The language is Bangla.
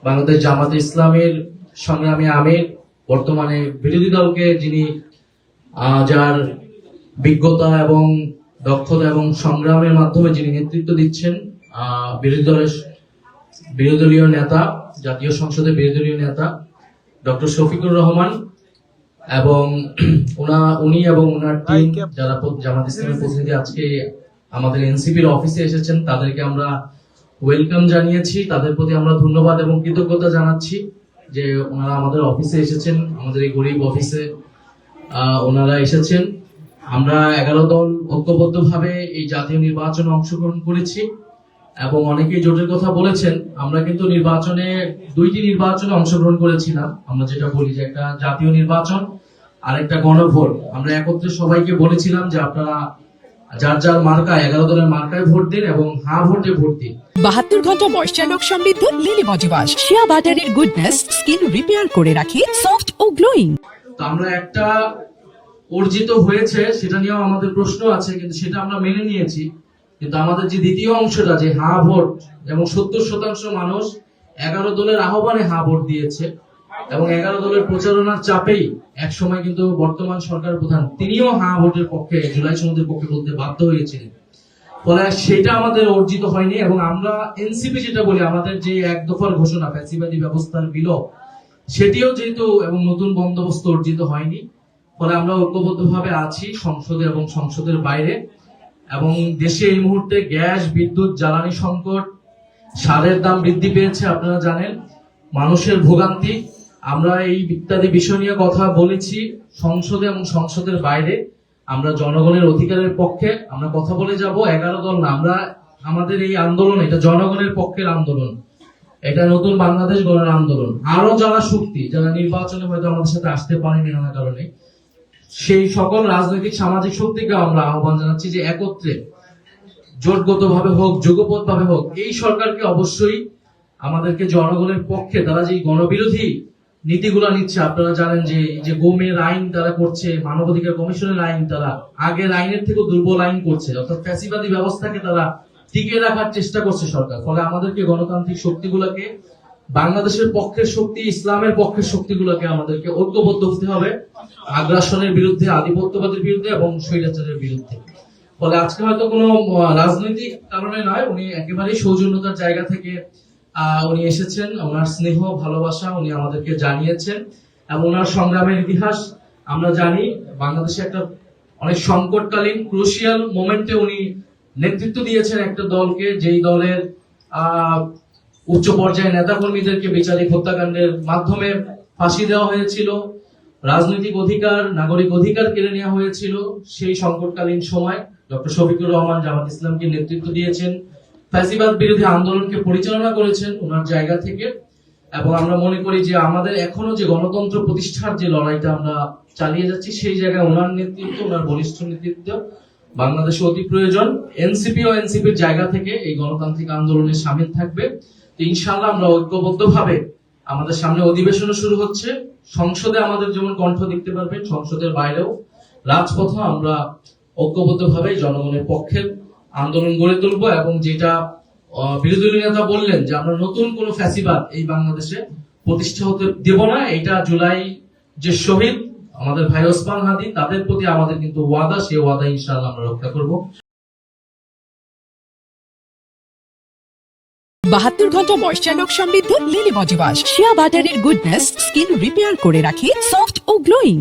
বাংলাদেশ জামাতে ইসলামের সংগ্রামী আমির, বর্তমানে বিরোধী দলকে যিনি যার বিজ্ঞতা এবং দক্ষতা এবং সংগ্রামের মাধ্যমে যিনি নেতৃত্ব দিচ্ছেন, বিরোধী দলীয় নেতা, জাতীয় সংসদের বিরোধী দলীয় নেতা ডক্টর শফিকুর রহমান, এবং উনি এবং ওনার টিম যারা জামাত ইসলামের প্রতিনিধি আজকে আমাদের এনসিপির অফিসে এসেছেন, তাদেরকে আমরা ওয়েলকাম জানিয়েছি। তাদের প্রতি আমরা ধন্যবাদ এবং কৃতজ্ঞতা জানাচ্ছি যে ওনারা আমাদের অফিসে এসেছেন, আমাদের এই গরিব অফিসে ওনারা এসেছেন। আমরা 11 দল ঐক্যবদ্ধভাবে এই জাতীয় নির্বাচনে অংশগ্রহণ করেছি এবং অনেকেই জোটের কথা বলেছেন। আমরা কিন্তু দুইটি নির্বাচনে অংশগ্রহণ করেছিলাম। আমরা যেটা বলি যে একটা জাতীয় নির্বাচন আর একটা গণভোট। আমরা একত্রে সবাইকে বলেছিলাম যে আপনারা যার যার মার্কায় 11 দলের মার্কায় ভোট দিন এবং হ্যাঁ ভোটে ভোট দিন। 72 ঘন্টা ময়শ্চারলক সমৃদ্ধ লিলি বডি ওয়াশ, শিয়া বাটারের গুডনেস স্কিন রিপেয়ার করে রাখে সফট ও গ্লোয়িং। তো আমরা একটা অর্জিত হয়েছে সেটা নিয়েও আমাদের প্রশ্ন আছে, কিন্তু সেটা আমরা মেনে নিয়েছি। কিন্তু আমাদের যে দ্বিতীয় অংশটা, যে হ্যাঁ ভোট, এবং 70% মানুষ 11 দলের আহ্বানে হ্যাঁ ভোট দিয়েছে এবং 11 দলের প্রচারণার চাপেই এক সময় কিন্তু বর্তমান সরকার প্রধান তিনিও হ্যাঁ ভোটের পক্ষে, জুলাই সনদের পক্ষে বলতে বাধ্য হয়েছিলেন। ফলে সেটা আমাদের অর্জিত হয়নি। এবং আমরা এনসিপি যেটা বলি, আমাদের যে এক দফার ঘোষণা ফ্যাসিবাদী ব্যবস্থার বিলোপ, সেটিও যেহেতু এবং নতুন বন্দোবস্ত অর্জিত হয়নি। ফলে আমরা ঐক্যবদ্ধভাবে আছি সংসদে এবং সংসদের বাইরে। এবং দেশে এই মুহূর্তে গ্যাস, বিদ্যুৎ, জ্বালানি সংকট, সারের দাম বৃদ্ধি পেয়েছে, আপনারা জানেন, মানুষের ভোগান্তি। আমরা এই ইত্যাদি বিষয় নিয়ে কথা বলেছি সংসদে এবং সংসদের বাইরে। আমরা জনগণের অধিকারের পক্ষে আমরা কথা বলে যাব। 11 দল না, আমরা আমাদের এই আন্দোলন, এটা জনগণের পক্ষের আন্দোলন, এটা নতুন বাংলাদেশ গড়ার আন্দোলন। আরো যারা শক্তি, যারা নির্বাচনে হয়তো আমাদের সাথে আসতে পারেনি নানা কারণে, সেই সকল রাজনৈতিক সামাজিক শক্তিকে আমরা আহ্বান জানাচ্ছি যে একত্রে জোটগত ভাবে হোক, যুগপৎ ভাবে হোক, এই সরকারকে অবশ্যই আমাদেরকে জনগণের পক্ষে, তারা যে গণবিরোধী নীতিগুলা নিচ্ছে, আপনারা জানেন যে গোমের আইন তারা করছে, মানবাধিকার কমিশনের আইন তারা আগের আইনের থেকে দুর্বল আইন করছে, অর্থাৎ ফ্যাসিবাদী ব্যবস্থাকে তারা টিকিয়ে রাখার চেষ্টা করছে সরকার। ফলে আমাদেরকে গণতান্ত্রিক শক্তিগুলোকে, বাংলাদেশের পক্ষের শক্তি, ইসলামের পক্ষের শক্তিগুলোকে আমাদেরকে ঐক্যবদ্ধ হতে হবে আগ্রাসনের বিরুদ্ধে, আধিপত্যবাদের বিরুদ্ধে এবং স্বৈরাচারের বিরুদ্ধে। ফলে আজকে হয়তো কোনো রাজনৈতিক কারণে নয়, উনি একেবারেই সৌজন্যতার জায়গা থেকে উনি এসেছেন। ওনার স্নেহ ভালোবাসা উনি আমাদেরকে জানিয়েছেন এবং ওনার সংগ্রামের ইতিহাস আমরা জানি। বাংলাদেশে একটা অনেক সংকটকালীন ক্রুশিয়াল মোমেন্টে উনি নেতৃত্ব দিয়েছেন একটা দলকে, যেই দলের উচ্চ পর্যায়ে নেতা কর্মীদেরকে বিচারিক হত্যাকাণ্ডের মাধ্যমে ফাঁসি দেওয়া হয়েছিল, রাজনৈতিক অধিকার, নাগরিক অধিকার কেড়ে নেওয়া হয়েছিল। সেই সংকটকালীন সময় ডক্টর শফিকুর রহমান জামাত ইসলামকে নেতৃত্ব দিয়েছেন, ফ্যাসিবাদ বিরোধী আন্দোলনকে পরিচালনা করেছেন ওনার জায়গা থেকে। এবং আমরা মনে করি যে আমাদের এখনো যে গণতন্ত্র প্রতিষ্ঠার যে লড়াইটা আমরা চালিয়ে যাচ্ছি, সেই জায়গায় ওনার নেতৃত্ব, ওনার বলিষ্ঠ নেতৃত্ব বাংলাদেশে অতি প্রয়োজন। এনসিপি ও এনসিপির জায়গা থেকে এই গণতান্ত্রিক আন্দোলনে সামিল থাকবে। তো ইনশাআল্লাহ আমরা ঐক্যবদ্ধভাবে, আমাদের সামনে অধিবেশনও শুরু হচ্ছে, সংসদে আমাদের যেমন কণ্ঠ দেখতে পারবেন, সংসদের বাইরেও রাজপথে আমরা ঐক্যবদ্ধভাবে জনগণের পক্ষের আন্দোলন গড়ে তুলবো। এবং যেটা বিরোধী নেতা বললেন যে আমরা নতুন কোন ফ্যাসিবাদ এই বাংলাদেশে প্রতিষ্ঠা হতে দেব না, এটা জুলাই যে শহীদ আমাদের ভাই ওসমান হাদি, তাদের প্রতি আমাদের কিন্তু ওয়াদা, সেই ওয়াদা ইনশাআল্লাহ আমরা রক্ষা করব। 72 ঘন্টা ময়শ্চারলক সমৃদ্ধ লিলি বডি ওয়াশ, শিয়া বাটারের গুডনেস স্কিন রিপেয়ার করে রাখে সফট ও গ্লোয়িং।